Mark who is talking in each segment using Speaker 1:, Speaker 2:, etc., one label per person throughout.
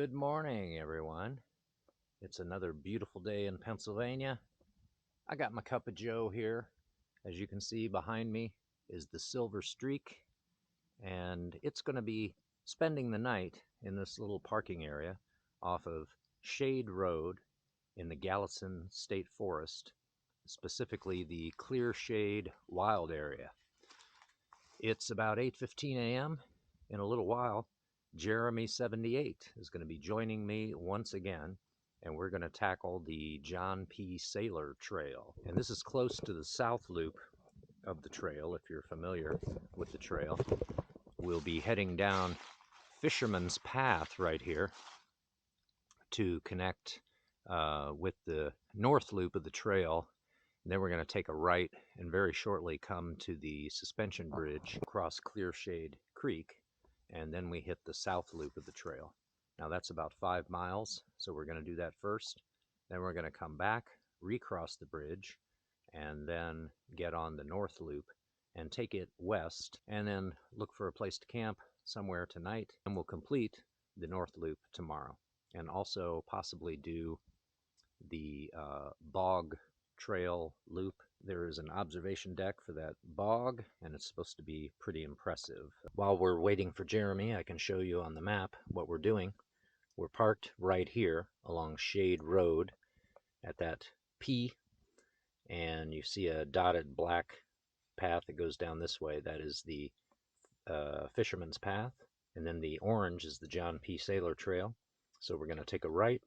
Speaker 1: Good morning, everyone. It's another beautiful day in Pennsylvania. I got my cup of joe here. As you can see behind me is the Silver Streak, and it's going to be spending the night in this little parking area off of Shade Road in the Gallatin State Forest, specifically the Clear Shade Wild Area. It's about 8:15 a.m. In a little while, Jeremy78 is going to be joining me once again, and we're going to tackle the John P. Saylor Trail. And this is close to the south loop of the trail, if you're familiar with the trail. We'll be heading down Fisherman's Path right here to connect with the north loop of the trail. And then we're going to take a right and very shortly come to the suspension bridge across Clear Shade Creek. And then we hit the south loop of the trail. Now that's about 5 miles, so we're going to do that first. Then we're going to come back, recross the bridge, and then get on the north loop and take it west, and then look for a place to camp somewhere tonight. And we'll complete the north loop tomorrow, and also possibly do the bog trail loop. There is an observation deck for that bog, and it's supposed to be pretty impressive. While we're waiting for Jeremy, I can show you on the map what we're doing. We're parked right here along Shade Road at that P, and you see a dotted black path that goes down this way. That is the Fisherman's Path, and then the orange is the John P. Saylor Trail. So we're going to take a right,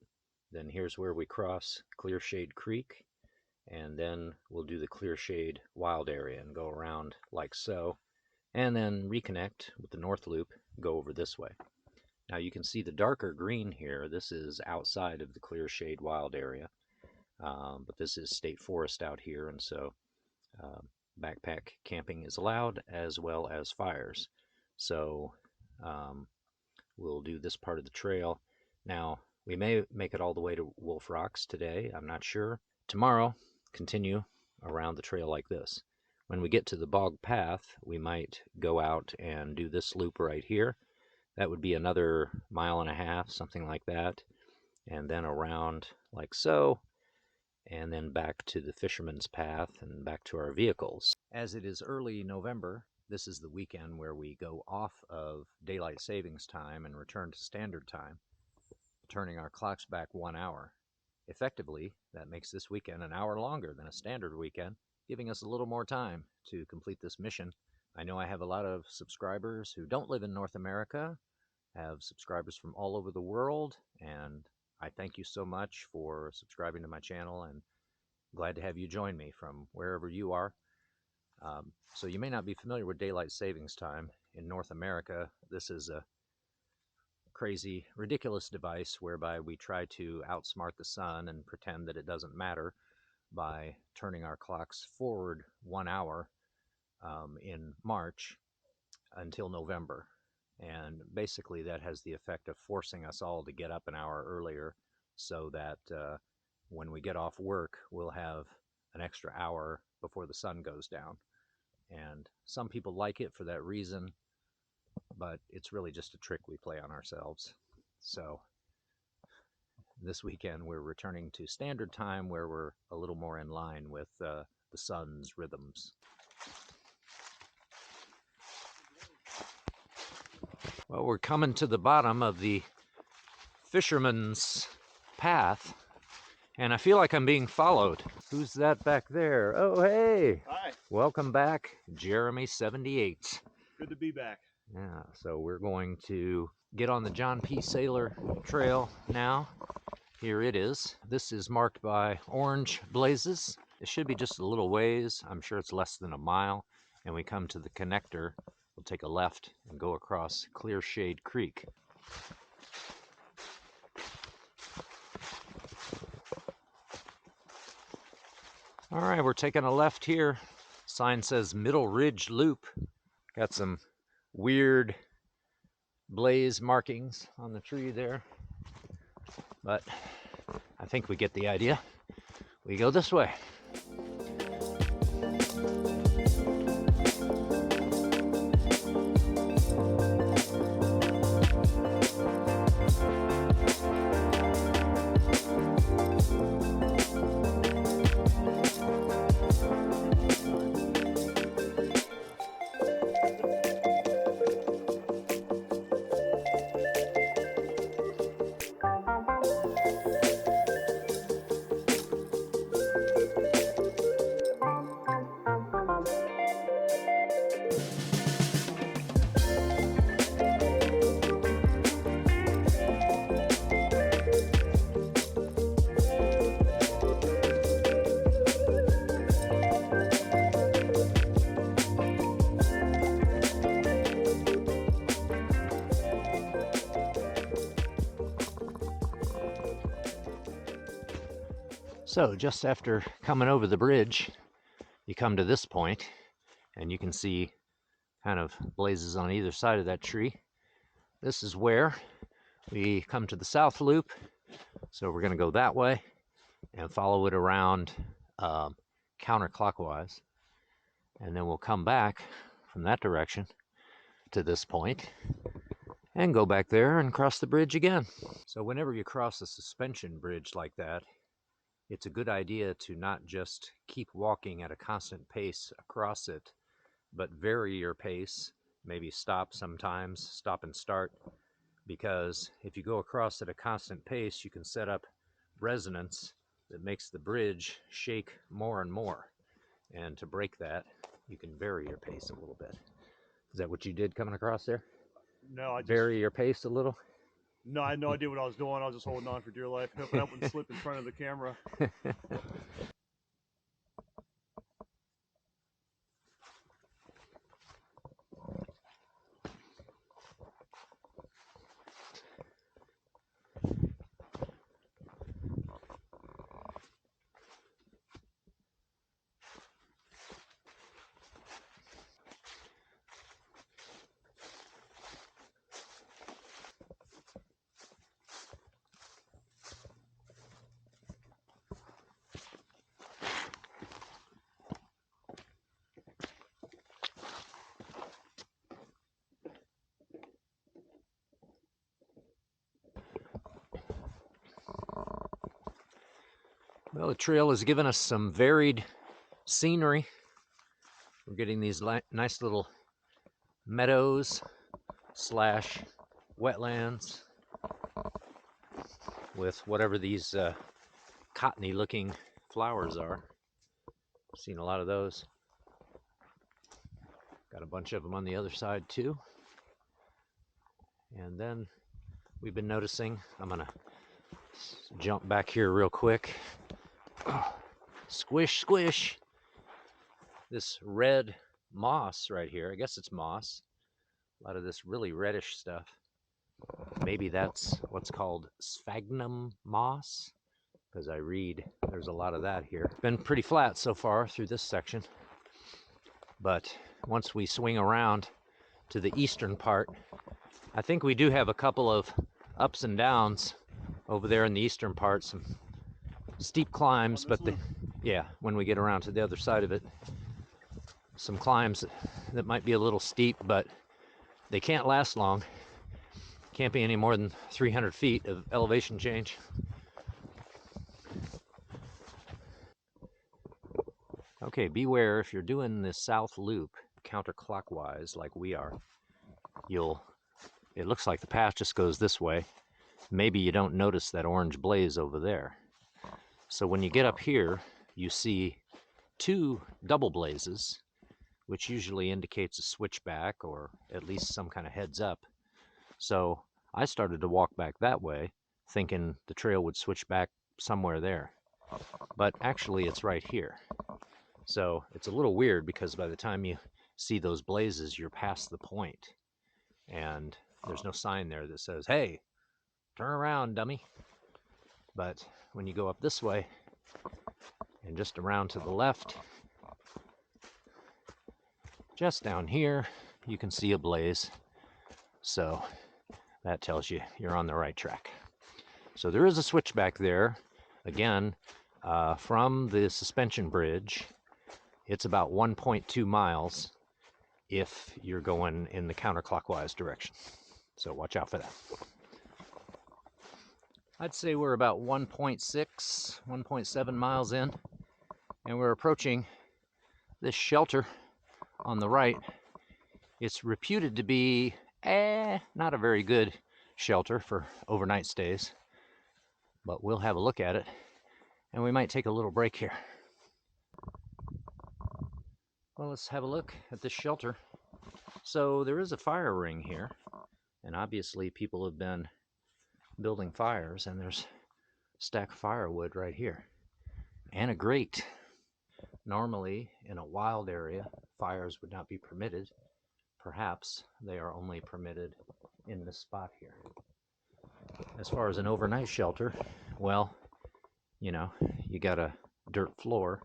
Speaker 1: then here's where we cross Clear Shade Creek, and then we'll do the Clear Shade Wild Area and go around like so, and then reconnect with the north loop, go over this way. Now you can see the darker green here. This is outside of the Clear Shade Wild Area, but this is state forest out here, and so backpack camping is allowed, as well as fires. So we'll do this part of the trail. Now we may make it all the way to Wolf Rocks today, I'm not sure. Tomorrow, continue around the trail like this. When we get to the bog path, we might go out and do this loop right here. That would be another 1.5 miles, something like that, and then around like so, and then back to the Fisherman's Path and back to our vehicles. As it is early November, this is the weekend where we go off of daylight savings time and return to standard time, turning our clocks back 1 hour. Effectively, that makes this weekend an hour longer than a standard weekend, giving us a little more time to complete this mission. I know I have a lot of subscribers who don't live in North America, have subscribers from all over the world, and I thank you so much for subscribing to my channel, and glad to have you join me from wherever you are. So you may not be familiar with daylight savings time. In North America, this is a crazy, ridiculous device whereby we try to outsmart the sun and pretend that it doesn't matter by turning our clocks forward 1 hour in March until November. And basically that has the effect of forcing us all to get up an hour earlier, so that when we get off work, we'll have an extra hour before the sun goes down. And some people like it for that reason, but it's really just a trick we play on ourselves. So this weekend we're returning to standard time, where we're a little more in line with the sun's rhythms. Well, we're coming to the bottom of the Fisherman's Path, and I feel like I'm being followed. Who's that back there? Oh, hey!
Speaker 2: Hi.
Speaker 1: Welcome back, Jeremy78.
Speaker 2: Good to be back.
Speaker 1: Yeah, so we're going to get on the John P. Saylor Trail now. Here it is. This is marked by orange blazes. It should be just a little ways. I'm sure it's less than 1 mile. And we come to the connector. We'll take a left and go across Clear Shade Creek. All right, we're taking a left here. Sign says Middle Ridge Loop. Got some weird blaze markings on the tree there, but I think we get the idea. We go this way. So just after coming over the bridge, you come to this point, and you can see kind of blazes on either side of that tree. This is where we come to the south loop, so we're going to go that way and follow it around counterclockwise, and then we'll come back from that direction to this point and go back there and cross the bridge again. So whenever you cross a suspension bridge like that, it's a good idea to not just keep walking at a constant pace across it, but vary your pace, maybe stop sometimes, stop and start, because if you go across at a constant pace, you can set up resonance that makes the bridge shake more and more. And to break that, you can vary your pace a little bit. Is that what you did coming across there?
Speaker 2: No, I just
Speaker 1: vary your pace a little?
Speaker 2: No, I had no idea what I was doing. I was just holding on for dear life, hoping I wouldn't slip in front of the camera.
Speaker 1: Well, the trail has given us some varied scenery. We're getting these nice little meadows slash wetlands with whatever these cottony looking flowers are. Seen a lot of those. Got a bunch of them on the other side too. And then we've been noticing, I'm gonna jump back here real quick. Squish, squish. This red moss right here, I guess it's moss. A lot of this really reddish stuff. Maybe that's what's called sphagnum moss, because I read there's a lot of that here. Been pretty flat so far through this section, but once we swing around to the eastern part, I think we do have a couple of ups and downs over there in the eastern part, some steep climbs, but yeah, when we get around to the other side of it, some climbs that might be a little steep, but they can't last long. Can't be any more than 300 feet of elevation change. Okay, beware if you're doing the south loop counterclockwise like we are, it looks like the path just goes this way. Maybe you don't notice that orange blaze over there. So when you get up here, you see two double blazes, which usually indicates a switchback or at least some kind of heads up. So I started to walk back that way, thinking the trail would switch back somewhere there. But actually it's right here. So it's a little weird because by the time you see those blazes, you're past the point. And there's no sign there that says, hey, turn around, dummy. But when you go up this way and just around to the left, just down here, you can see a blaze. So that tells you you're on the right track. So there is a switchback there. Again, from the suspension bridge, it's about 1.2 miles if you're going in the counterclockwise direction. So watch out for that. I'd say we're about 1.6, 1.7 miles in, and we're approaching this shelter on the right. It's reputed to be not a very good shelter for overnight stays, but we'll have a look at it, and we might take a little break here. Well, let's have a look at this shelter. So there is a fire ring here, and obviously people have been building fires, and there's a stack of firewood right here and a grate. Normally in a wild area, fires would not be permitted. Perhaps they are only permitted in this spot here. As far as an overnight shelter, well, you know, you got a dirt floor.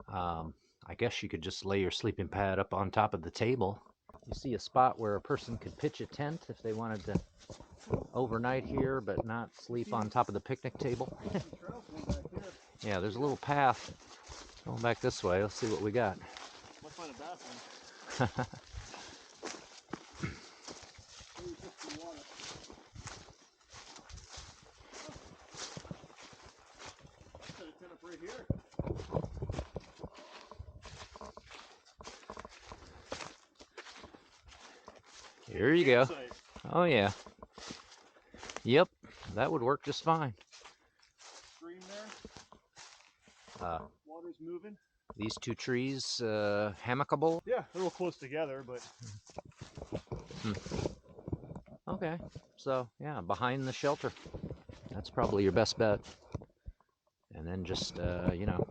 Speaker 1: I guess you could just lay your sleeping pad up on top of the table. You see a spot where a person could pitch a tent if they wanted to overnight here but not sleep on top of the picnic table. Yeah, there's a little path going back this way. Let's see what we got.
Speaker 2: Might find a bathroom. Set a tent up right here.
Speaker 1: Here you go.
Speaker 2: Campsite.
Speaker 1: Oh yeah. Yep, that would work just fine.
Speaker 2: Stream there. Water's moving.
Speaker 1: These two trees hammockable?
Speaker 2: Yeah, they're a little close together, but
Speaker 1: Okay, so yeah, behind the shelter. That's probably your best bet. And then just, you know,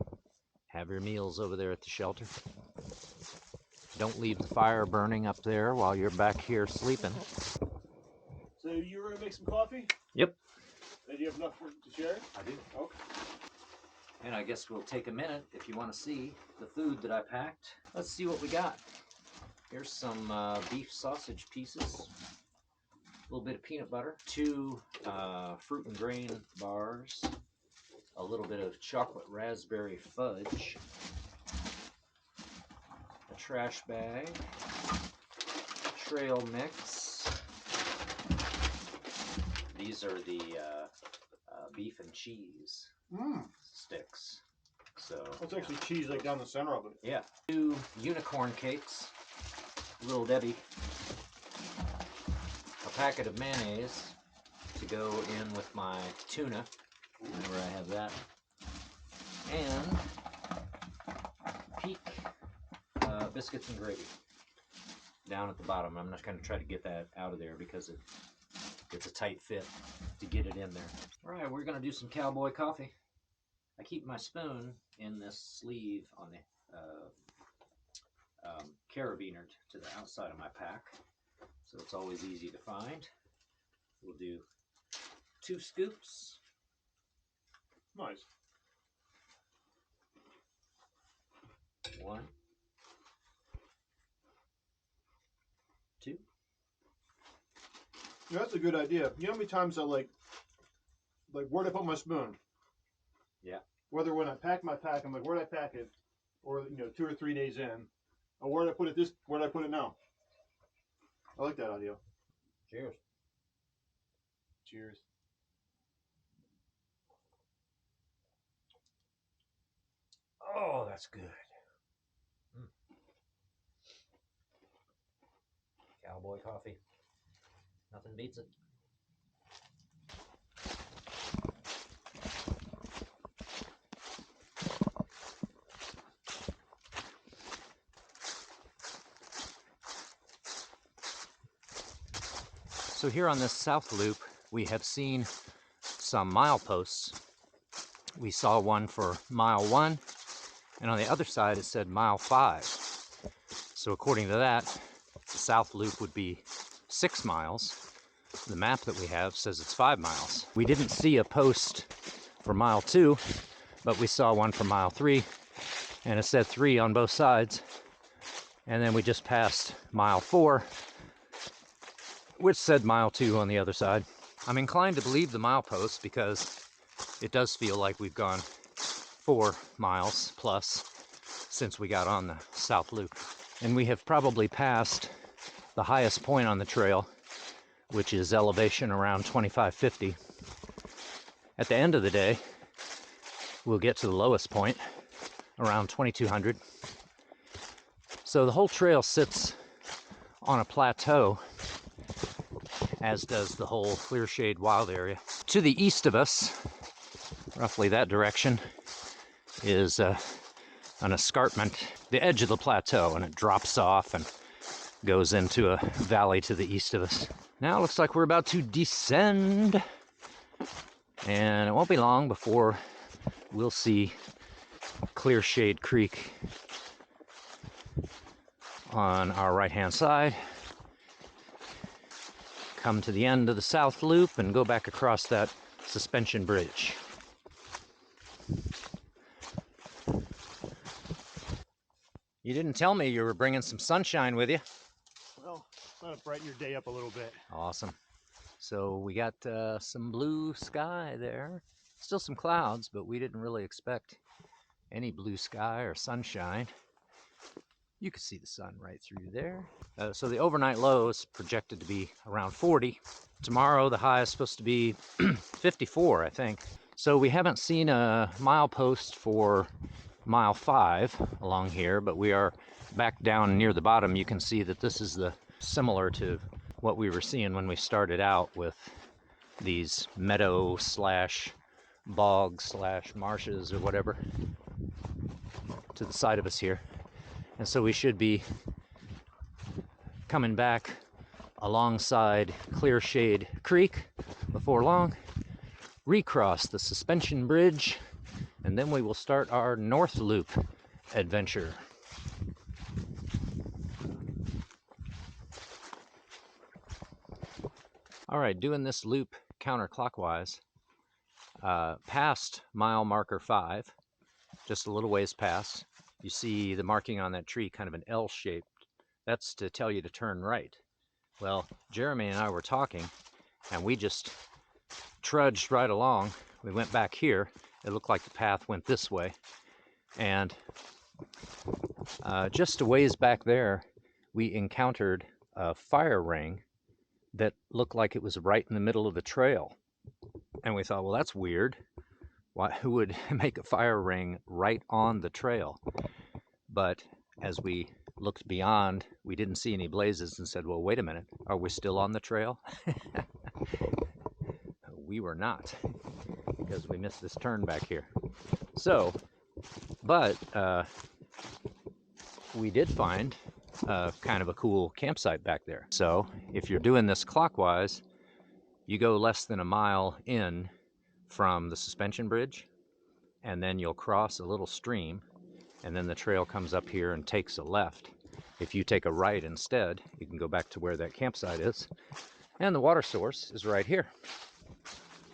Speaker 1: have your meals over there at the shelter. Don't leave the fire burning up there while you're back here sleeping.
Speaker 2: So you were gonna make some coffee?
Speaker 1: Yep.
Speaker 2: And you have enough to share?
Speaker 1: I do.
Speaker 2: Okay.
Speaker 1: And I guess we'll take a minute if you want to see the food that I packed. Let's see what we got. Here's some beef sausage pieces, a little bit of peanut butter, 2 fruit and grain bars, a little bit of chocolate raspberry fudge, a trash bag, trail mix. These are the beef and cheese sticks. So
Speaker 2: That's actually cheese like down the center of it.
Speaker 1: yeah. 2 unicorn cakes, Little Debbie, a packet of mayonnaise to go in with my tuna, whenever I have that, and Peak biscuits and gravy down at the bottom. I'm not going to try to get that out of there because it's a tight fit to get it in there. All right, we're going to do some cowboy coffee. I keep my spoon in this sleeve on the carabiner to the outside of my pack, so it's always easy to find. We'll do 2 scoops.
Speaker 2: Nice.
Speaker 1: 1, 2.
Speaker 2: Yeah, that's a good idea. You know how many times I like where'd I put my spoon?
Speaker 1: Yeah.
Speaker 2: Whether when I pack my pack, I'm like, where'd I pack it? Or 2 or 3 days in. Or where'd I put it where'd I put it now? I like that idea.
Speaker 1: Cheers.
Speaker 2: Cheers.
Speaker 1: Oh, that's good. Cowboy coffee. Nothing beats it. So here on this south loop, we have seen some mileposts. We saw one for mile 1, and on the other side it said mile 5. So according to that, the south loop would be 6 miles. The map that we have says it's 5 miles. We didn't see a post for mile 2, but we saw one for mile 3, and it said 3 on both sides. And then we just passed mile 4, which said mile 2 on the other side. I'm inclined to believe the milepost because it does feel like we've gone 4 miles plus since we got on the south loop. And we have probably passed the highest point on the trail, which is elevation around 2550. At the end of the day, we'll get to the lowest point, around 2200. So the whole trail sits on a plateau, as does the whole Clear Shade Wild area. To the east of us, roughly that direction, is an escarpment, the edge of the plateau, and it drops off and goes into a valley to the east of us. Now it looks like we're about to descend, and it won't be long before we'll see Clear Shade Creek on our right-hand side. Come to the end of the south loop and go back across that suspension bridge. You didn't tell me you were bringing some sunshine with you.
Speaker 2: Well, I'm gonna brighten your day up a little bit.
Speaker 1: Awesome. So we got some blue sky there. Still some clouds, but we didn't really expect any blue sky or sunshine. You can see the sun right through there. So the overnight low is projected to be around 40. Tomorrow the high is supposed to be 54, I think. So we haven't seen a milepost for mile 5 along here, but we are back down near the bottom. You can see that this is similar to what we were seeing when we started out with these meadow slash bog slash marshes or whatever to the side of us here. And so we should be coming back alongside Clear Shade Creek before long, recross the suspension bridge, and then we will start our North Loop adventure. All right, doing this loop counterclockwise, past mile marker 5, just a little ways past, you see the marking on that tree, kind of an L shape. That's to tell you to turn right. Well, Jeremy and I were talking, and we just trudged right along. We went back here. It looked like the path went this way. And just a ways back there, we encountered a fire ring that looked like it was right in the middle of the trail. And we thought, well, that's weird. Who would make a fire ring right on the trail? But as we looked beyond, we didn't see any blazes and said, well, wait a minute, are we still on the trail? We were not, because we missed this turn back here. So, but we did find kind of a cool campsite back there. So if you're doing this clockwise, you go less than a mile in from the suspension bridge, and then you'll cross a little stream, and then the trail comes up here and takes a left. If you take a right instead, you can go back to where that campsite is, and the water source is right here.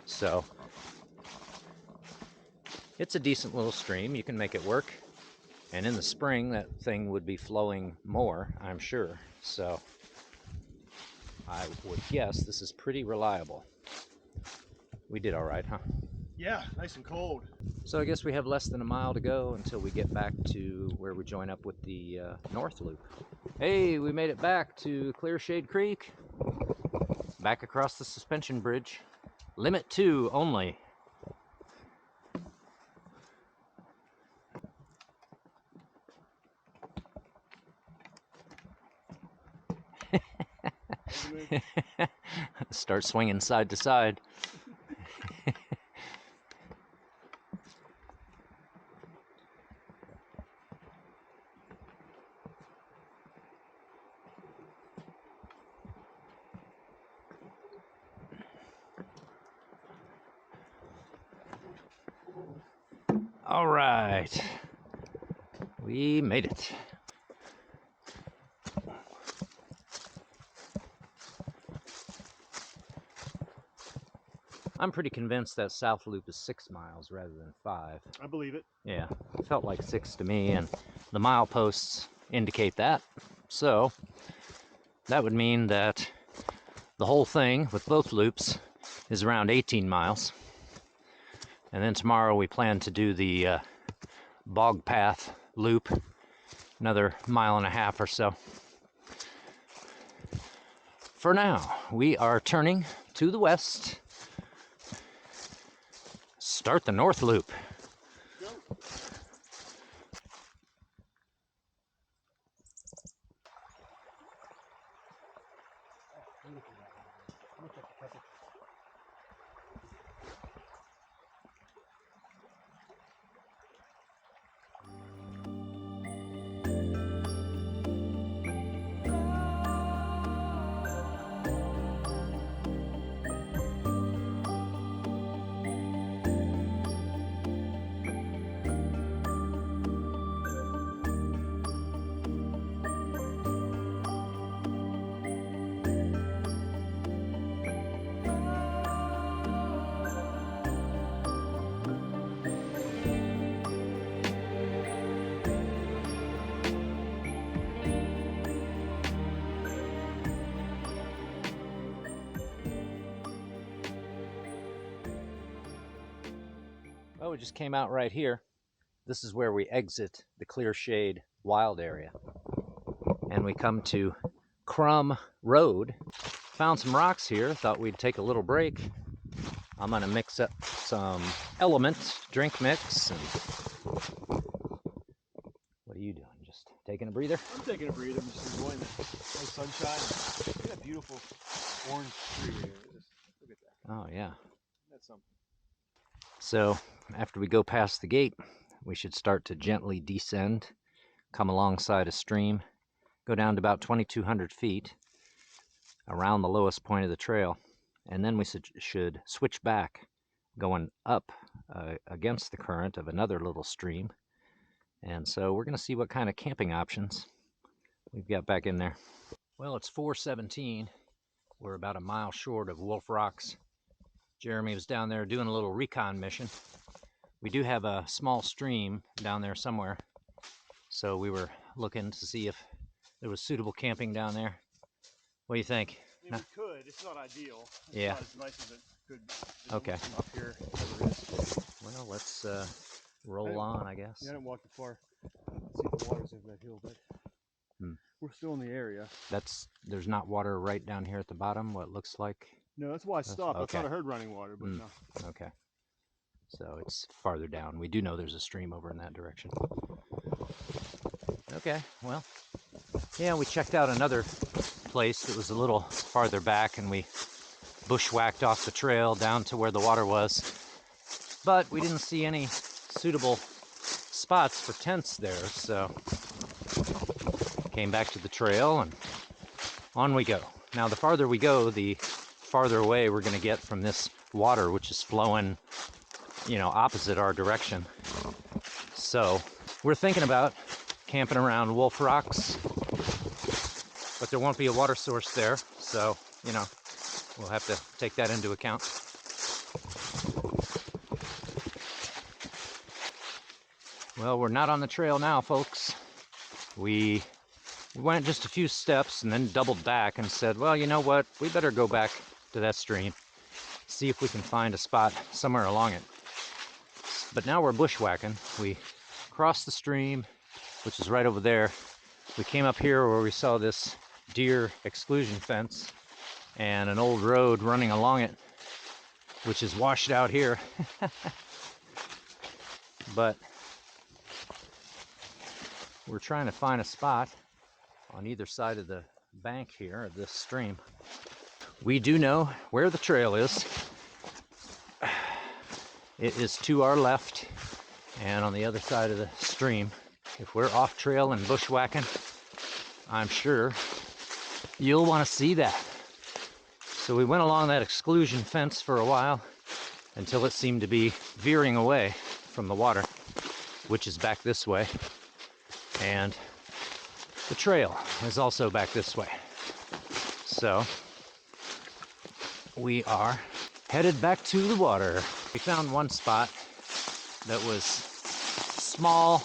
Speaker 1: So it's a decent little stream. You can make it work. And in the spring, that thing would be flowing more, I'm sure. So I would guess this is pretty reliable. We did all right, huh?
Speaker 2: Yeah, nice and cold.
Speaker 1: So I guess we have less than a mile to go until we get back to where we join up with the North Loop. Hey, we made it back to Clear Shade Creek. Back across the suspension bridge. Limit 2 only. Start swinging side to side. All right, we made it. I'm pretty convinced that South Loop is 6 miles rather than 5.
Speaker 2: I believe it.
Speaker 1: Yeah, it felt like 6 to me, and the mileposts indicate that. So that would mean that the whole thing with both loops is around 18 miles. And then tomorrow we plan to do the bog path loop, another 1.5 miles or so. For now, we are turning to the west. Start the North Loop. we just came out right here. This is where we exit the clear shade wild area. And we come to Crumb Road. Found some rocks here, thought we'd take a little break. I'm gonna mix up some Element drink mix. And what are you doing? Just taking a breather?
Speaker 2: I'm taking a breather. I'm just enjoying the nice sunshine. Look at that beautiful orange tree here. Look at that.
Speaker 1: Oh yeah.
Speaker 2: That's something.
Speaker 1: So after we go past the gate, we should start to gently descend, come alongside a stream, go down to about 2,200 feet around the lowest point of the trail, and then we should switch back, going up against the current of another little stream. And so we're going to see what kind of camping options we've got back in there. Well, it's 4:17. We're about a mile short of Wolf Rocks. Jeremy was down there doing a little recon mission. We do have a small stream down there somewhere, so we were looking to see if there was suitable camping down there. What do you think?
Speaker 2: I mean, we could. It's not ideal. It's
Speaker 1: Yeah.
Speaker 2: not as nice as it could be.
Speaker 1: Okay.
Speaker 2: Up here, as it is.
Speaker 1: Well, let's roll on, I guess.
Speaker 2: Yeah, I didn't walk too far. See if the water's over that hill, but we're still in the area.
Speaker 1: There's not water right down here at the bottom, what looks like.
Speaker 2: No, that's why I stopped.
Speaker 1: Okay.
Speaker 2: I thought I heard running water, but no.
Speaker 1: Okay. So it's farther down. We do know there's a stream over in that direction. Okay, well, yeah, we checked out another place that was a little farther back, and we bushwhacked off the trail down to where the water was. But we didn't see any suitable spots for tents there, so came back to the trail and on we go. Now, the farther we go, the farther away we're going to get from this water, which is flowing, opposite our direction. So we're thinking about camping around Wolf Rocks, but there won't be a water source there, so we'll have to take that into account. Well, we're not on the trail now, folks. We went just a few steps and then doubled back and said, well, you know what, we better go back to that stream, see if we can find a spot somewhere along it. But now we're bushwhacking. We crossed the stream, which is right over there. We came up here where we saw this deer exclusion fence and an old road running along it, which is washed out here. But we're trying to find a spot on either side of the bank here of this stream. We do know where the trail is. It is to our left and on the other side of the stream. If we're off trail and bushwhacking, I'm sure you'll want to see that. So we went along that exclusion fence for a while until it seemed to be veering away from the water, which is back this way. And the trail is also back this way. So we are headed back to the water. We found one spot that was small.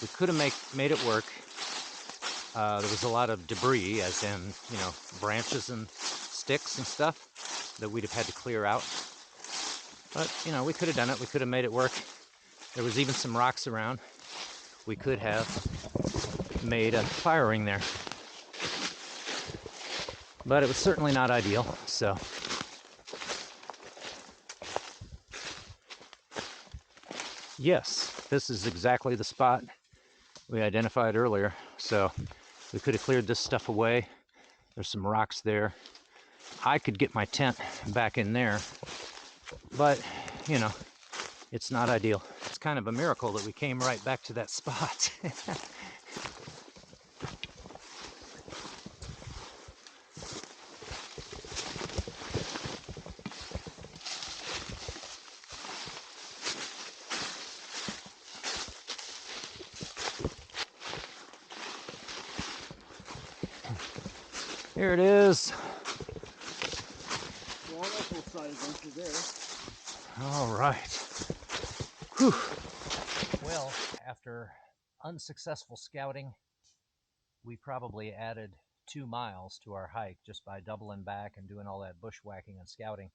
Speaker 1: We could have made it work. There was a lot of debris, as in, branches and sticks and stuff that we'd have had to clear out. But, we could have done it. We could have made it work. There was even some rocks around. We could have made a fire ring there. But it was certainly not ideal, so. Yes, this is exactly the spot we identified earlier. So we could have cleared this stuff away. There's some rocks there. I could get my tent back in there, but, it's not ideal. It's kind of a miracle that we came right back to that spot. Here it is.
Speaker 2: Well, that's both sides onto there.
Speaker 1: All right. Whew. Well, after unsuccessful scouting, we probably added 2 miles to our hike just by doubling back and doing all that bushwhacking and scouting.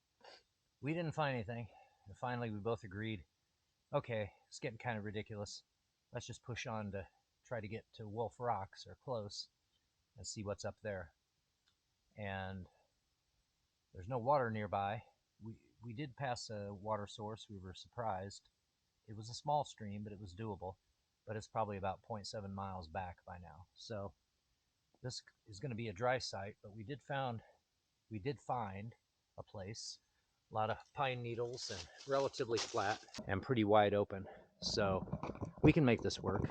Speaker 1: We didn't find anything, and finally we both agreed Okay, it's getting kind of ridiculous. Let's just push on to try to get to Wolf Rocks or close and see what's up there. And there's no water nearby. We did pass a water source. We were surprised. It was a small stream, but it was doable. But it's probably about 0.7 miles back by now. So this is going to be a dry site, but we did find a place. A lot of pine needles and relatively flat and pretty wide open. So we can make this work.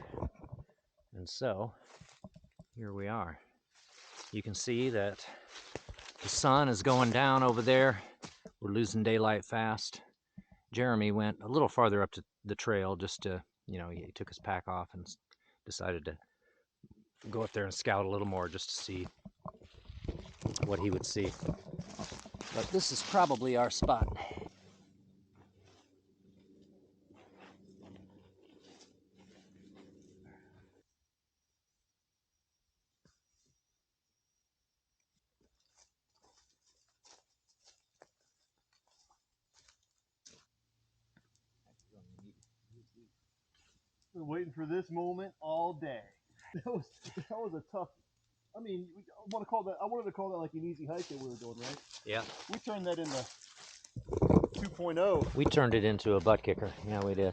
Speaker 1: And so here we are. You can see that the sun is going down over there. We're losing daylight fast. Jeremy went a little farther up to the trail just to, he took his pack off and decided to go up there and scout a little more just to see what he would see. But this is probably our spot.
Speaker 2: Been waiting for this moment all day. That was a tough. I mean, I wanted to call that like an easy hike that we were doing, right?
Speaker 1: Yeah.
Speaker 2: We turned that into 2.0.
Speaker 1: We turned it into a butt kicker. Yeah, we did.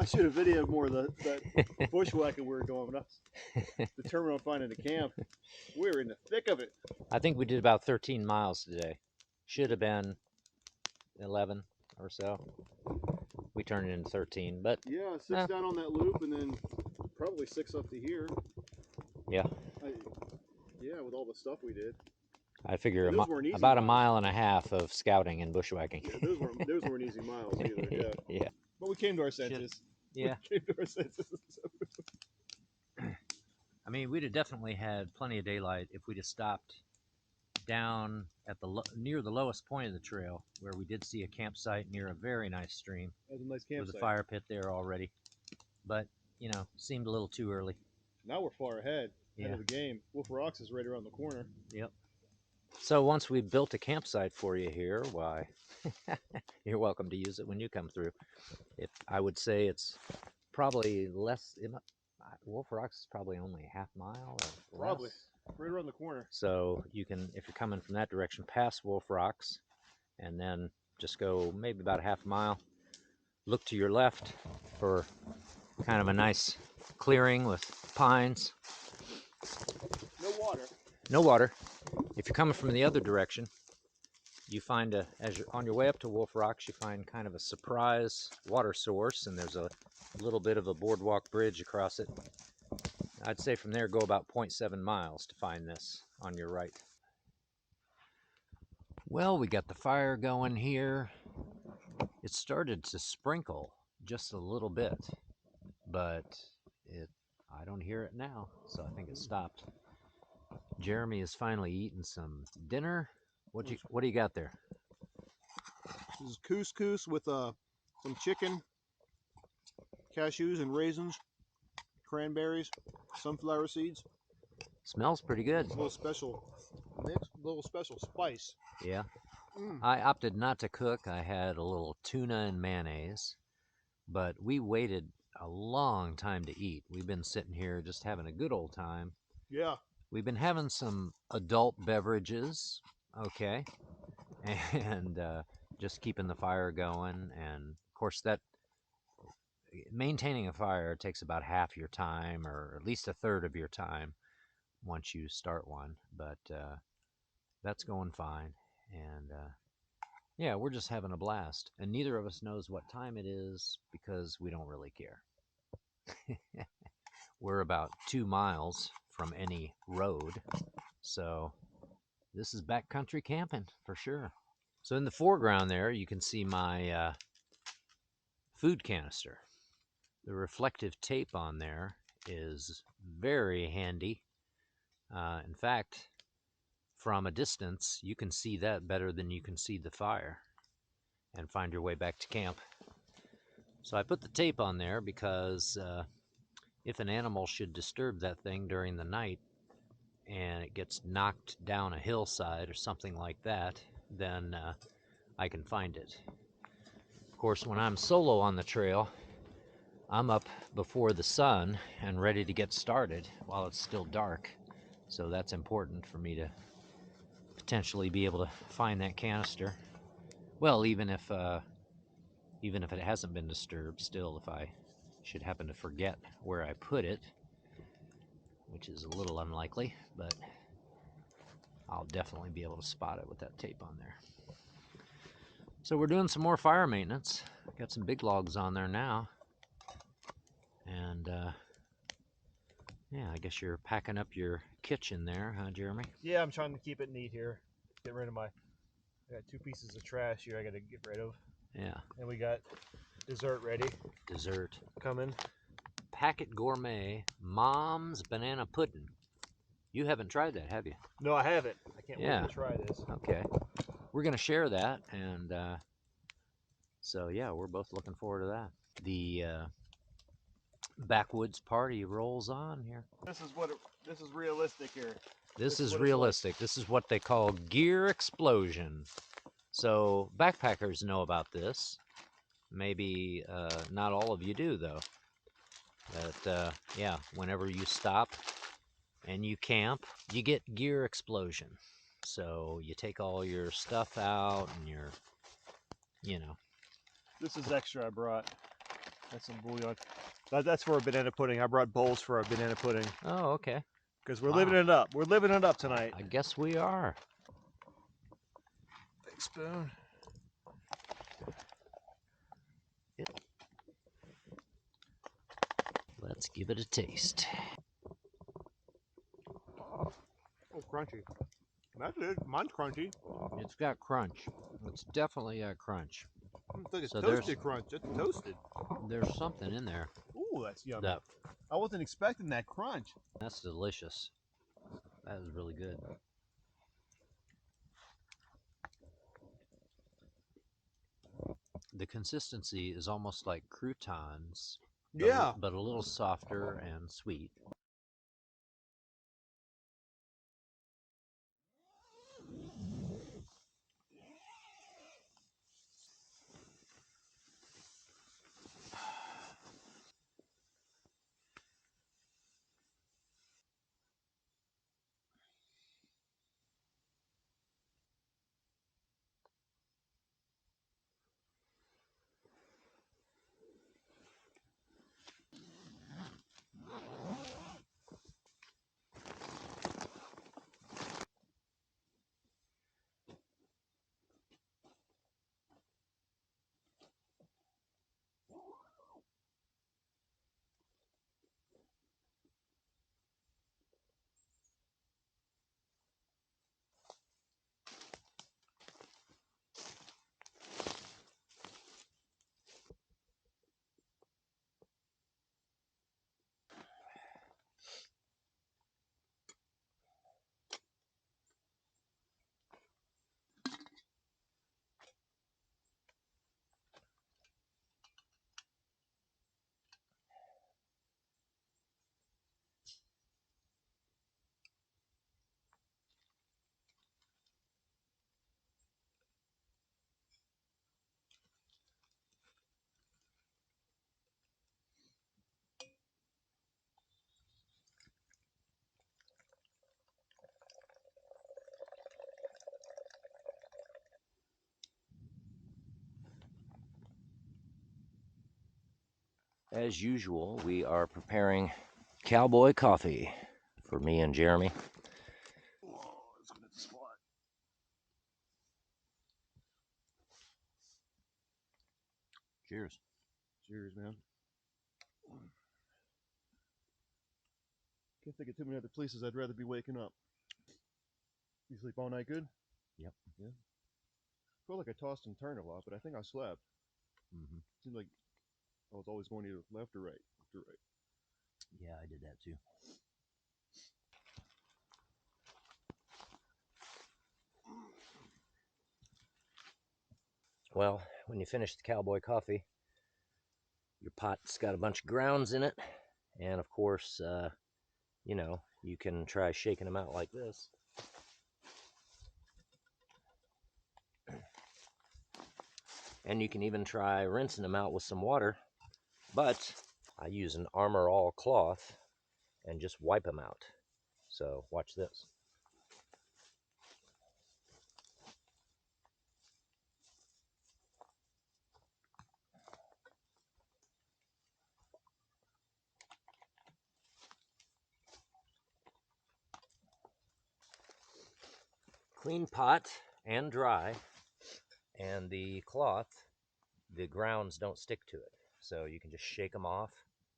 Speaker 2: I should have videoed more of that bushwhacking we were doing when I was determined on finding the camp. We were in the thick of it.
Speaker 1: I think we did about 13 miles today. Should have been 11 or so. We turned it into 13, but
Speaker 2: yeah, 6 down on that loop, and then probably 6 up to here.
Speaker 1: Yeah.
Speaker 2: Yeah, with all the stuff we did.
Speaker 1: I figure about
Speaker 2: miles.
Speaker 1: a mile and a half of scouting and bushwhacking.
Speaker 2: Yeah, those weren't easy miles either. Yeah.
Speaker 1: Yeah.
Speaker 2: But we came to our senses.
Speaker 1: Yeah.
Speaker 2: We came to our senses.
Speaker 1: I mean, we'd have definitely had plenty of daylight if we'd have stopped down at near the lowest point of the trail, where we did see a campsite near a very nice stream.
Speaker 2: That was a nice campsite.
Speaker 1: With a fire pit there already, but seemed a little too early.
Speaker 2: Now we're far ahead of the game. Wolf Rocks is right around the corner.
Speaker 1: Yep. So once we built a campsite for you here, why, you're welcome to use it when you come through. I would say it's probably less. Wolf Rocks is probably only a half mile or
Speaker 2: probably
Speaker 1: less.
Speaker 2: Right around the corner.
Speaker 1: So you can, if you're coming from that direction, pass Wolf Rocks, and then just go maybe about a half mile. Look to your left for kind of a nice clearing with pines.
Speaker 2: No water.
Speaker 1: No water. If you're coming from the other direction, you find as you're on your way up to Wolf Rocks, you find kind of a surprise water source, and there's a little bit of a boardwalk bridge across it. I'd say from there go about 0.7 miles to find this on your right. Well, we got the fire going here. It started to sprinkle just a little bit, but I don't hear it now, so I think it stopped. Jeremy is finally eating some dinner. What do you got there?
Speaker 2: This is couscous with some chicken, cashews and raisins, cranberries, sunflower seeds.
Speaker 1: Smells pretty good.
Speaker 2: A little special mix, a little special spice.
Speaker 1: Yeah. I opted not to cook. I had a little tuna and mayonnaise, but we waited a long time to eat. We've been sitting here just having a good old time.
Speaker 2: Yeah.
Speaker 1: We've been having some adult beverages, okay, and just keeping the fire going. And of course, that maintaining a fire takes about half your time, or at least a third of your time, once you start one. But that's going fine, and yeah, we're just having a blast. And neither of us knows what time it is because we don't really care. We're about 2 miles from any road, so this is backcountry camping for sure. So in the foreground there, you can see my food canister. The reflective tape on there is very handy. In fact, from a distance, you can see that better than you can see the fire and find your way back to camp. So I put the tape on there because if an animal should disturb that thing during the night and it gets knocked down a hillside or something like that, then I can find it. Of course, when I'm solo on the trail, I'm up before the sun and ready to get started while it's still dark. So that's important for me to potentially be able to find that canister. Well, even if it hasn't been disturbed, still, if I should happen to forget where I put it, which is a little unlikely, but I'll definitely be able to spot it with that tape on there. So we're doing some more fire maintenance. Got some big logs on there now. And yeah, I guess you're packing up your kitchen there, huh, Jeremy?
Speaker 2: Yeah, I'm trying to keep it neat here. Get rid of my, I got 2 pieces of trash here I gotta get rid of.
Speaker 1: Yeah.
Speaker 2: And we got dessert ready.
Speaker 1: Dessert.
Speaker 2: Coming.
Speaker 1: Packet Gourmet Mom's Banana Pudding. You haven't tried that, have you?
Speaker 2: No, I haven't. I can't wait to try this.
Speaker 1: Okay. We're going to share that, and so yeah, we're both looking forward to that. The backwoods party rolls on here.
Speaker 2: This is realistic here.
Speaker 1: This is realistic. Like. This is what they call gear explosion. So backpackers know about this. Maybe not all of you do, though. But yeah, whenever you stop and you camp, you get gear explosion. So you take all your stuff out and your, you know.
Speaker 2: This is extra I brought. That's some bouillon. That's for a banana pudding. I brought bowls for our banana pudding.
Speaker 1: Oh, okay.
Speaker 2: Because we're living it up. We're living it up tonight.
Speaker 1: I guess we are.
Speaker 2: Big spoon.
Speaker 1: Let's give it a taste.
Speaker 2: Oh, crunchy. That's it. Mine's crunchy.
Speaker 1: It's got crunch. It's definitely a crunch.
Speaker 2: It's like a toasted crunch. It's toasted.
Speaker 1: There's something in there.
Speaker 2: Ooh, that's yummy. I wasn't expecting that crunch.
Speaker 1: That's delicious. That is really good. The consistency is almost like croutons.
Speaker 2: Yeah.
Speaker 1: But a little softer and sweet. As usual, we are preparing cowboy coffee for me and Jeremy.
Speaker 2: Whoa, let's get the spot.
Speaker 1: Cheers.
Speaker 2: Cheers, man. Can't think of too many other places I'd rather be waking up. You sleep all night good?
Speaker 1: Yep.
Speaker 2: Yeah. Felt like I tossed and turned a lot, but I think I slept.
Speaker 1: Mm-hmm.
Speaker 2: Seemed like I was always going either left or right. Left or right.
Speaker 1: Yeah, I did that too. Well, when you finish the cowboy coffee, your pot's got a bunch of grounds in it. And of course, you know, you can try shaking them out like this. And you can even try rinsing them out with some water, but I use an Armor All cloth and just wipe them out. So watch this. Clean pot and dry, and the cloth, the grounds don't stick to it. So you can just shake them off.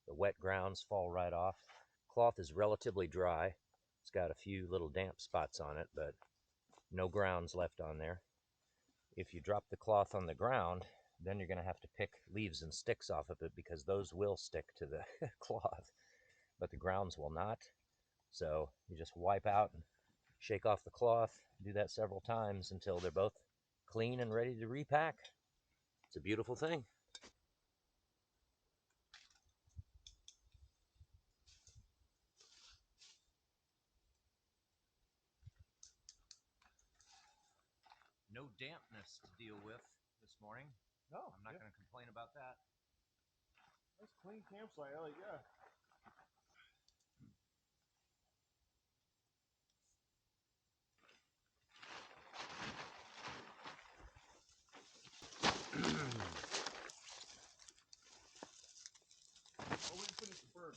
Speaker 1: The wet grounds fall right off. Cloth is relatively dry. It's got a few little damp spots on it, but no grounds left on there. If you drop the cloth on the ground, then you're going to have to pick leaves and sticks off of it because those will stick to the cloth, but the grounds will not. So you just wipe out and shake off the cloth. Do that several times until they're both clean and ready to repack. It's a beautiful thing. No dampness to deal with this morning.
Speaker 2: No,
Speaker 1: I'm not going to complain about that.
Speaker 2: Nice clean campsite. I like, yeah. Oh, we didn't finish the bird.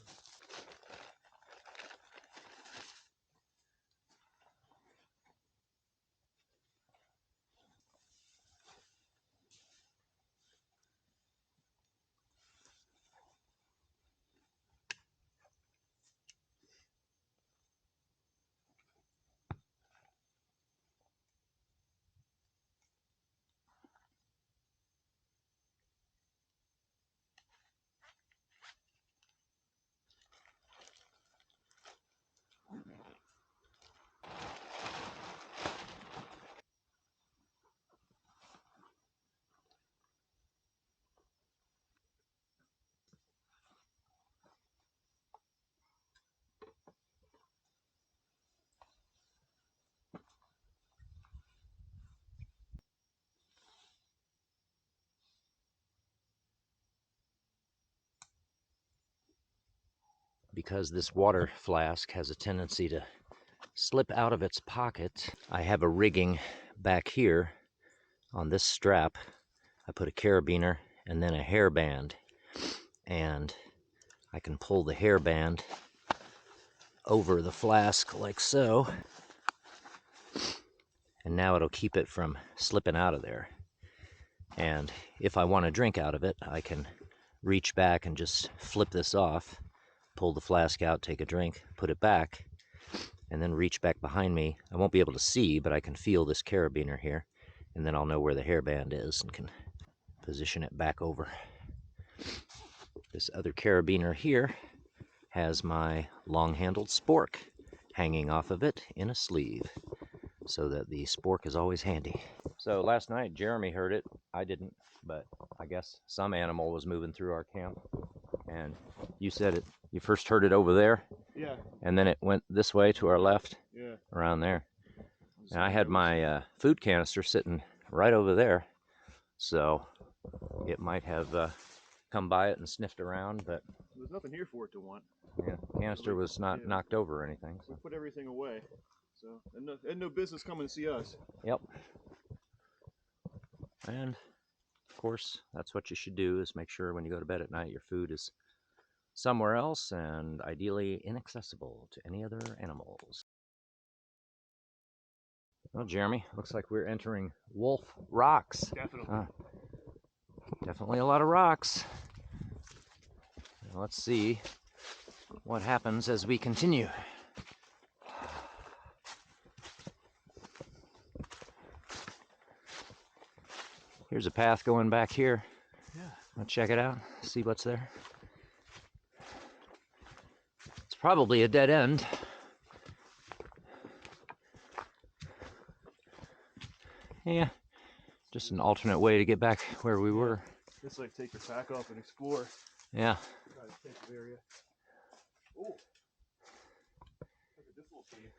Speaker 1: Because this water flask has a tendency to slip out of its pocket, I have a rigging back here on this strap. I put a carabiner and then a hairband, and I can pull the hairband over the flask like so, and now it'll keep it from slipping out of there. And if I want to drink out of it, I can reach back and just flip this off, pull the flask out, take a drink, put it back, and then reach back behind me. I won't be able to see, but I can feel this carabiner here, and then I'll know where the hairband is and can position it back over. This other carabiner here has my long-handled spork hanging off of it in a sleeve, so that the spork is always handy. So last night Jeremy heard it. I didn't, but I guess some animal was moving through our camp, and you said it. You first heard it over there.
Speaker 2: Yeah.
Speaker 1: And then it went this way to our left.
Speaker 2: Yeah.
Speaker 1: Around there. And I had my food canister sitting right over there, so it might have come by it and sniffed around, but
Speaker 2: there's nothing here for it to want.
Speaker 1: Yeah, the canister was not knocked over or anything.
Speaker 2: So. We put everything away, so and no business coming to see us.
Speaker 1: Yep. And of course, that's what you should do, is make sure when you go to bed at night your food is somewhere else and ideally inaccessible to any other animals. Well, Jeremy, looks like we're entering Wolf Rocks.
Speaker 2: Definitely.
Speaker 1: Definitely a lot of rocks. Now, let's see what happens as we continue. Here's a path going back here.
Speaker 2: Yeah.
Speaker 1: I'll check it out, see what's there. It's probably a dead end. Yeah, just an alternate way to get back where we were.
Speaker 2: It's like take your pack off and explore.
Speaker 1: Yeah.
Speaker 2: Try to take the area. Oh, look at this little cave.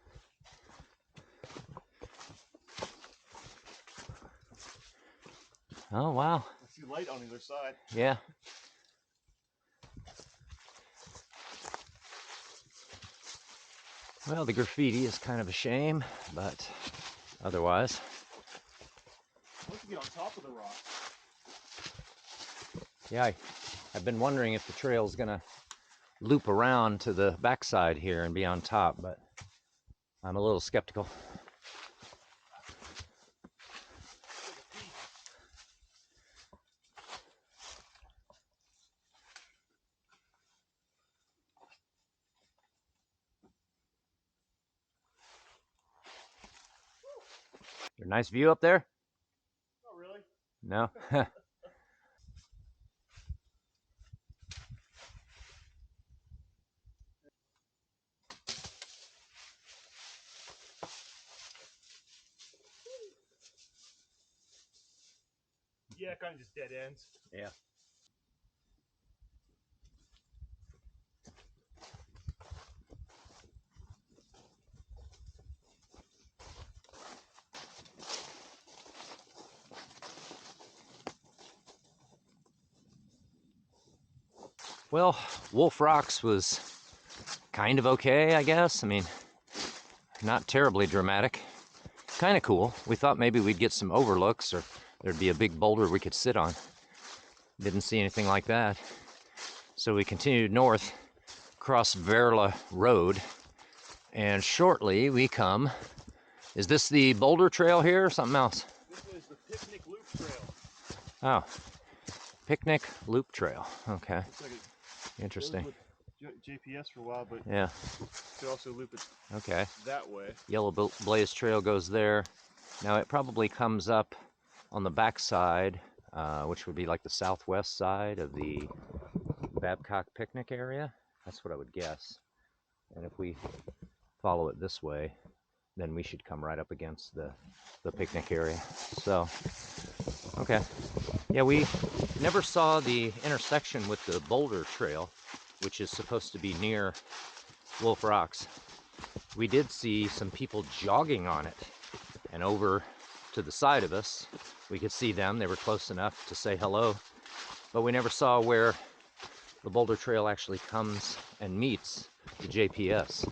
Speaker 1: Oh, wow.
Speaker 2: light on either side.
Speaker 1: Yeah. Well, the graffiti is kind of a shame, but otherwise.
Speaker 2: Once you get on top of the rock.
Speaker 1: Yeah, I've been wondering if the trail's gonna loop around to the backside here and be on top, but I'm a little skeptical. A nice view up there?
Speaker 2: Not really.
Speaker 1: No?
Speaker 2: Yeah, kind of just dead ends.
Speaker 1: Yeah. Well, Wolf Rocks was kind of okay, I guess. I mean, not terribly dramatic. Kind of cool. We thought maybe we'd get some overlooks or there'd be a big boulder we could sit on. Didn't see anything like that. So we continued north across Verla Road, and shortly we come. Is this the boulder trail here or something else?
Speaker 2: This is the Picnic Loop Trail.
Speaker 1: Oh, Picnic Loop Trail. Okay.
Speaker 2: Looks like
Speaker 1: Interesting.
Speaker 2: with JPS for a while, but
Speaker 1: yeah,
Speaker 2: you could also loop it
Speaker 1: okay.
Speaker 2: that way.
Speaker 1: Yellow Blaze Trail goes there. Now it probably comes up on the backside, which would be like the southwest side of the Babcock picnic area. That's what I would guess. And if we follow it this way, then we should come right up against the picnic area. So, okay. Yeah, we never saw the intersection with the Boulder Trail, which is supposed to be near Wolf Rocks. We did see some people jogging on it, and over to the side of us, we could see them. They were close enough to say hello, but we never saw where the Boulder Trail actually comes and meets the JPS.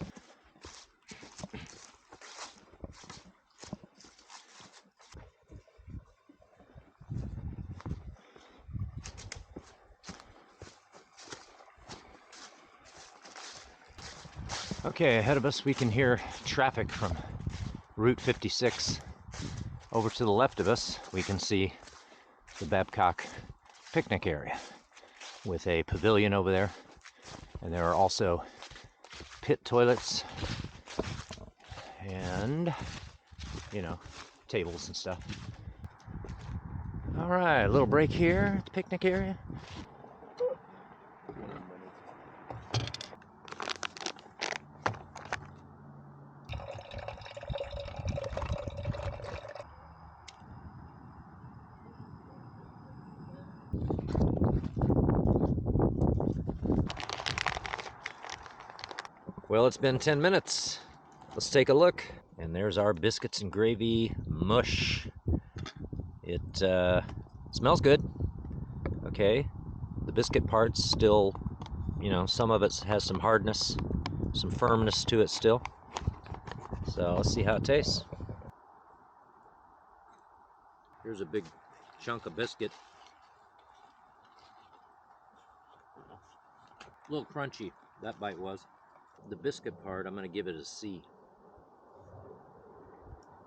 Speaker 1: Okay, ahead of us we can hear traffic from Route 56. Over to the left of us we can see the Babcock picnic area with a pavilion over there, and there are also pit toilets and, you know, tables and stuff. All right, a little break here at the picnic area. Well, it's been 10 minutes. Let's take a look. And there's our biscuits and gravy mush. It smells good. Okay. The biscuit part's still, you know, some of it has some hardness, some firmness to it still. So let's see how it tastes. Here's a big chunk of biscuit. A little crunchy, that bite was. The biscuit part, I'm going to give it a C.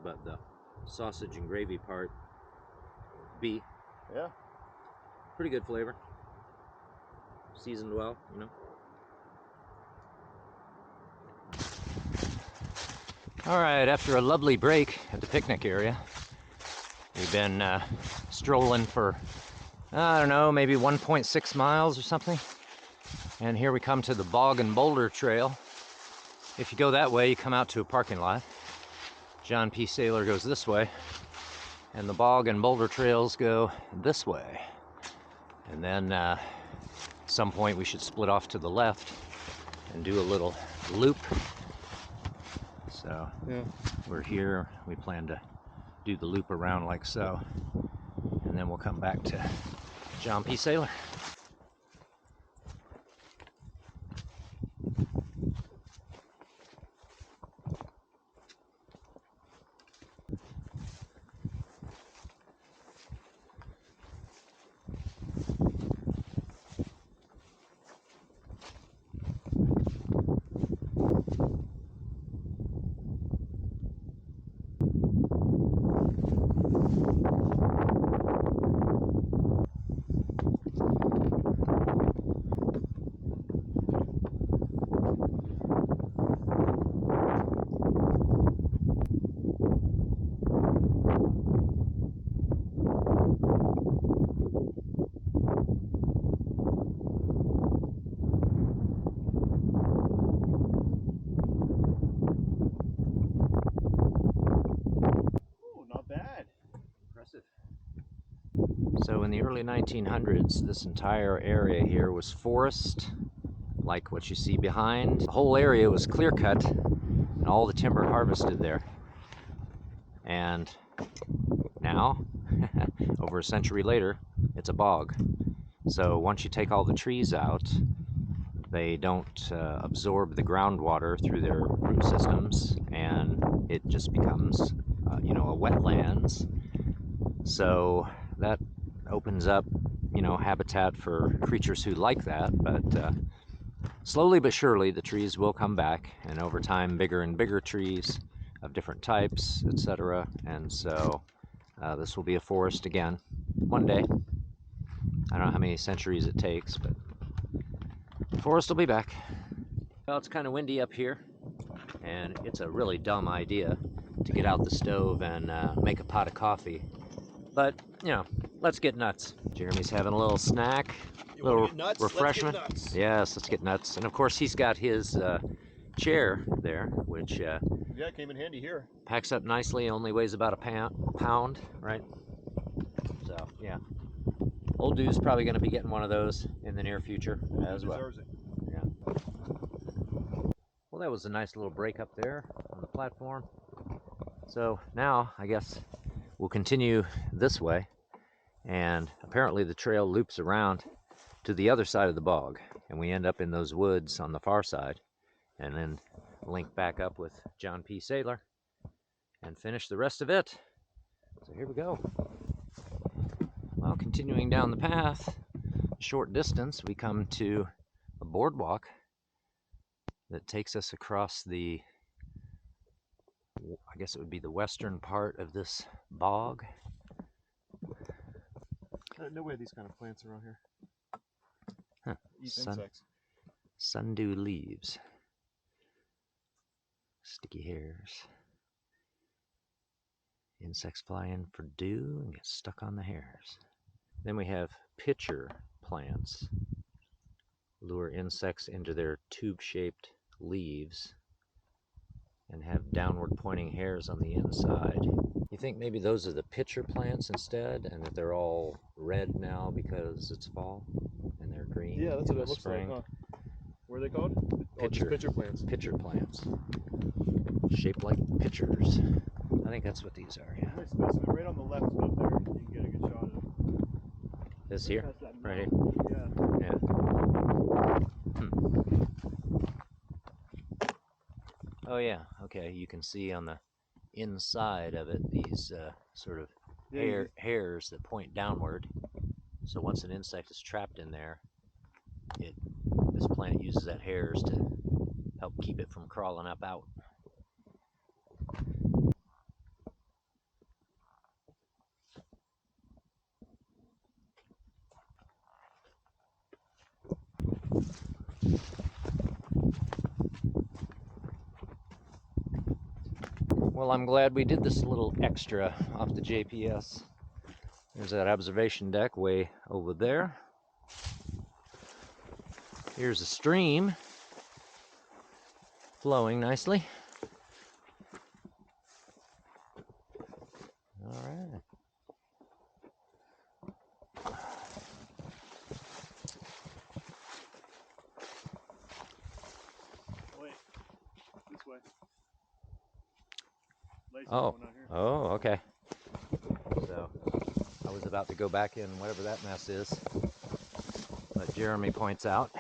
Speaker 1: But the sausage and gravy part, B.
Speaker 2: Yeah.
Speaker 1: Pretty good flavor. Seasoned well, you know. All right, after a lovely break at the picnic area, we've been strolling for, I don't know, maybe 1.6 miles or something. And here we come to the Bog and Boulder Trail. If you go that way, you come out to a parking lot. John P. Saylor goes this way, and the Bog and Boulder Trails go this way. And then at some point we should split off to the left and do a little loop. So
Speaker 2: Yeah.
Speaker 1: we're here, we plan to do the loop around like so, and then we'll come back to John P. Saylor. So in the early 1900s, this entire area here was forest, like what you see behind. The whole area was clear cut and all the timber harvested there. And now, over a century later, it's a bog. So once you take all the trees out, they don't absorb the groundwater through their root systems, and it just becomes, you know, a wetlands. So that opens up, you know, habitat for creatures who like that, but slowly but surely the trees will come back, and over time bigger and bigger trees of different types, etc. And so this will be a forest again one day. I don't know how many centuries it takes, but the forest will be back. Well, it's kind of windy up here, and it's a really dumb idea to get out the stove and make a pot of coffee. But, you know, let's get nuts. Jeremy's having a little snack, a little refreshment.
Speaker 2: Let's get nuts.
Speaker 1: Yes, let's get nuts. And of course, he's got his chair there, which
Speaker 2: Yeah, it came in handy here.
Speaker 1: packs up nicely, only weighs about a pound, right? So, yeah. Old dude's probably going to be getting one of those in the near future as well.
Speaker 2: Deserves it.
Speaker 1: Yeah. Well, that was a nice little break up there on the platform. So now, I guess, we'll continue this way, and apparently the trail loops around to the other side of the bog, and we end up in those woods on the far side, and then link back up with John P. Saylor and finish the rest of it. So here we go. Well, continuing down the path, a short distance, we come to a boardwalk that takes us across the, I guess it would be the western part of this bog.
Speaker 2: No way these kind of plants around here.
Speaker 1: Huh.
Speaker 2: Eat insects.
Speaker 1: Sundew leaves. Sticky hairs. Insects fly in for dew and get stuck on the hairs. Then we have pitcher plants. Lure insects into their tube-shaped leaves and have downward pointing hairs on the inside. You think maybe those are the pitcher plants instead, and that they're all red now because it's fall and they're green?
Speaker 2: Yeah, that's what it looks
Speaker 1: spring.
Speaker 2: like, huh? What are they called?
Speaker 1: Pitcher,
Speaker 2: pitcher plants.
Speaker 1: Pitcher plants. Shaped like pitchers. I think that's what these are, yeah.
Speaker 2: Nice specimen. Right on the left up there. You can get a good shot of it.
Speaker 1: This here? Right here?
Speaker 2: Yeah.
Speaker 1: Yeah. Oh yeah, okay, you can see on the inside of it these sort of hairs that point downward. So once an insect is trapped in there, this plant uses that hairs to help keep it from crawling up out. Well, I'm glad we did this little extra off the JPS. There's that observation deck way over there. Here's a stream flowing nicely. All right.
Speaker 2: Wait. This way.
Speaker 1: Oh, okay. So I was about to go back in whatever that mess is. But Jeremy points out,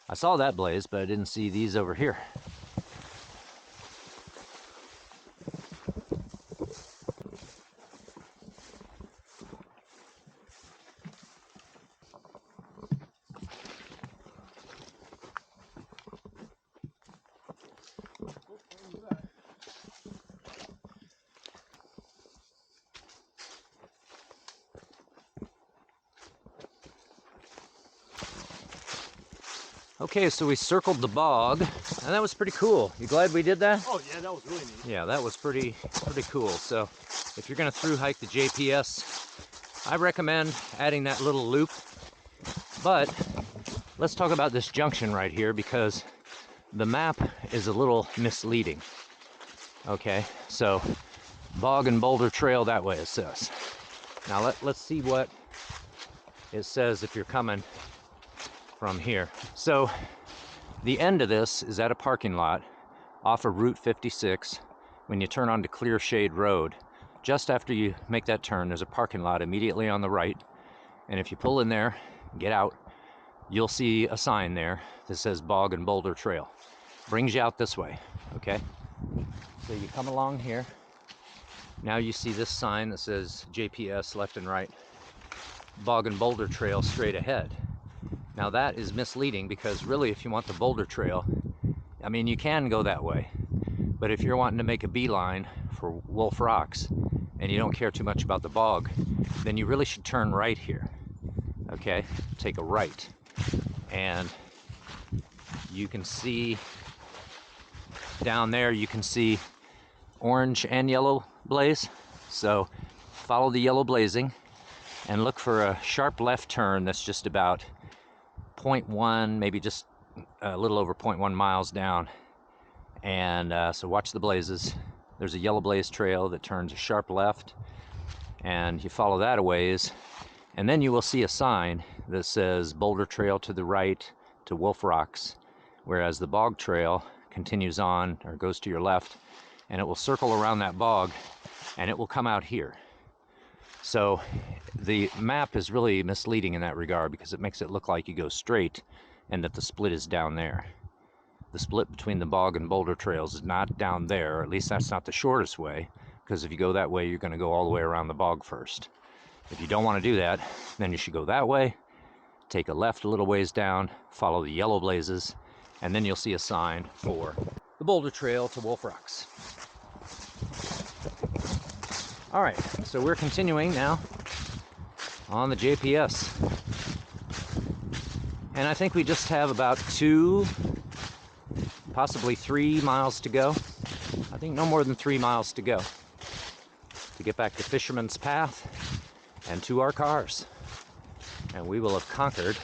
Speaker 1: I saw that blaze, but I didn't see these over here. Okay, so we circled the bog, and that was pretty cool. You glad we did that?
Speaker 2: Oh yeah, that was really neat.
Speaker 1: Yeah, that was pretty cool. So if you're gonna through hike the JPS, I recommend adding that little loop. But let's talk about this junction right here, because the map is a little misleading. Okay, so Bog and Boulder Trail that way, it says. Now let's see what it says if you're coming from here. So the end of this is at a parking lot off of Route 56 when you turn onto Clear Shade Road. Just after you make that turn, there's a parking lot immediately on the right, and if you pull in there, get out, you'll see a sign there that says Bog and Boulder Trail. Brings you out this way, okay? So you come along here. Now you see this sign that says JPS left and right, Bog and Boulder Trail straight ahead. Now that is misleading, because really if you want the Boulder Trail, I mean, you can go that way. But if you're wanting to make a beeline for Wolf Rocks and you don't care too much about the bog, then you really should turn right here. Okay, take a right. And you can see down there, you can see orange and yellow blaze. So follow the yellow blazing and look for a sharp left turn that's just about 0.1, maybe just a little over 0.1 miles down. And so watch the blazes. There's a yellow blaze trail that turns a sharp left, and you follow that a ways, and then you will see a sign that says Boulder Trail to the right to Wolf Rocks, whereas the bog trail continues on, or goes to your left, and it will circle around that bog, and it will come out here. So the map is really misleading in that regard, because it makes it look like you go straight and that the split is down there. The split between the bog and boulder trails is not down there, or at least that's not the shortest way, because if you go that way, you're going to go all the way around the bog first. If you don't want to do that, then you should go that way, take a left a little ways down, follow the yellow blazes, and then you'll see a sign for the Boulder Trail to Wolf Rocks. All right, so we're continuing now on the JPS. And I think we just have about 2, possibly 3 miles to go. I think no more than 3 miles to go to get back to Fisherman's Path and to our cars. And we will have conquered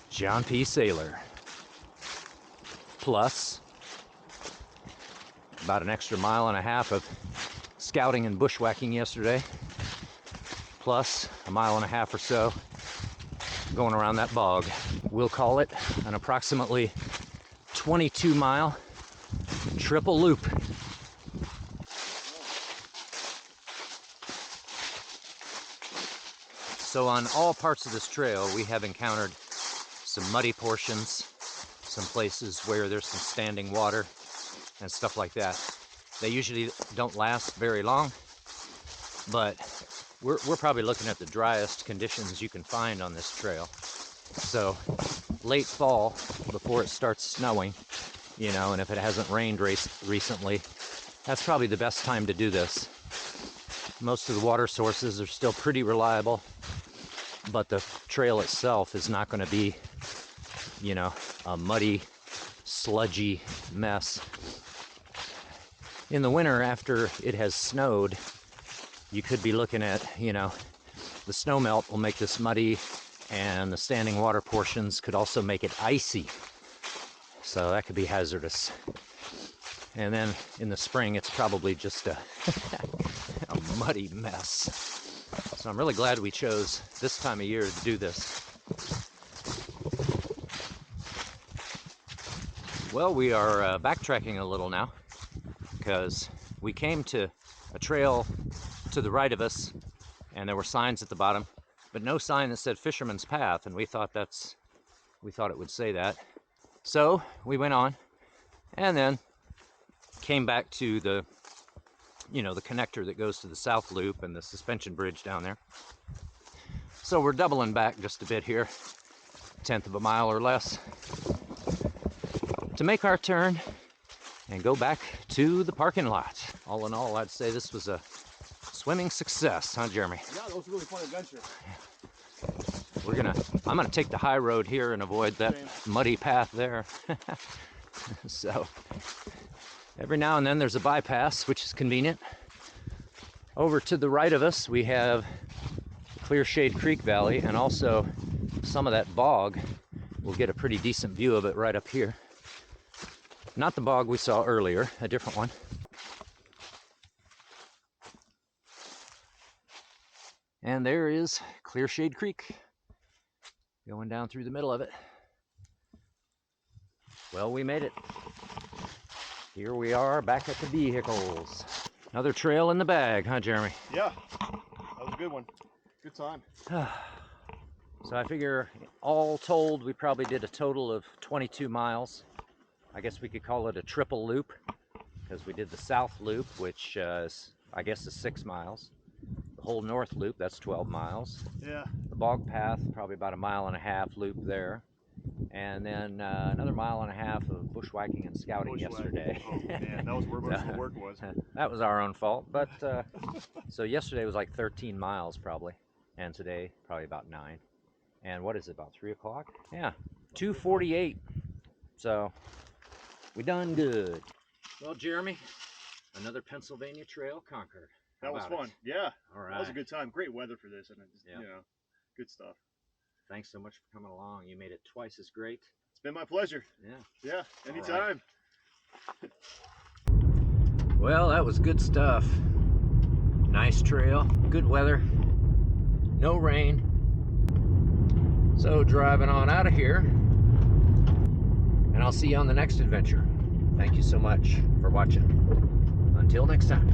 Speaker 1: John P. Saylor. Plus about an extra 1.5 miles of scouting and bushwhacking yesterday, plus a 1.5 miles or so going around that bog. We'll call it an approximately 22-mile triple loop. So on all parts of this trail, we have encountered some muddy portions, some places where there's some standing water and stuff like that. They usually don't last very long, but we're probably looking at the driest conditions you can find on this trail. So late fall, before it starts snowing, you know, and if it hasn't rained recently, that's probably the best time to do this. Most of the water sources are still pretty reliable, but the trail itself is not going to be, you know, a muddy, sludgy mess. In the winter, after it has snowed, you could be looking at, you know, the snow melt will make this muddy, and the standing water portions could also make it icy. So that could be hazardous. And then in the spring, it's probably just a muddy mess. So I'm really glad we chose this time of year to do this. Well, we are backtracking a little now, because we came to a trail to the right of us, and there were signs at the bottom, but no sign that said Fisherman's Path, and we thought it would say that. So we went on, and then came back to the, the connector that goes to the South Loop and the suspension bridge down there. So we're doubling back just a bit here, 1/10 of a mile or less, to make our turn and go back to the parking lot. All in all, I'd say this was a swimming success, huh, Jeremy?
Speaker 2: Yeah, that was a really fun adventure.
Speaker 1: I'm gonna take the high road here and avoid that muddy path there. So every now and then there's a bypass, which is convenient. Over to the right of us, we have Clear Shade Creek Valley, and also some of that bog. We'll get a pretty decent view of it right up here. Not the bog we saw earlier, a different one. And there is Clear Shade Creek, going down through the middle of it. Well, we made it. Here we are back at the vehicles. Another trail in the bag, huh, Jeremy?
Speaker 2: Yeah, that was a good one. Good time.
Speaker 1: So I figure all told, we probably did a total of 22 miles. I guess we could call it a triple loop, because we did the South Loop, which is, I guess, is 6 miles. The whole North Loop, that's 12 miles.
Speaker 2: Yeah.
Speaker 1: The Bog Path, probably about 1.5 mile loop there. And then another 1.5 miles of bushwhacking and scouting yesterday.
Speaker 2: Oh man, that was where most of the work was.
Speaker 1: That was our own fault, but so yesterday was like 13 miles probably, and today probably about 9. And what is it, about 3 o'clock? Yeah, 2:48. So we done good. Well, Jeremy, another Pennsylvania trail conquered.
Speaker 2: That was fun. Yeah.
Speaker 1: All right.
Speaker 2: That was a good time. Great weather for this, and just, good stuff.
Speaker 1: Thanks so much for coming along. You made it twice as great.
Speaker 2: It's been my pleasure.
Speaker 1: Yeah.
Speaker 2: Yeah, anytime.
Speaker 1: Right. Well, that was good stuff. Nice trail, good weather, no rain. So driving on out of here, and I'll see you on the next adventure. Thank you so much for watching. Until next time.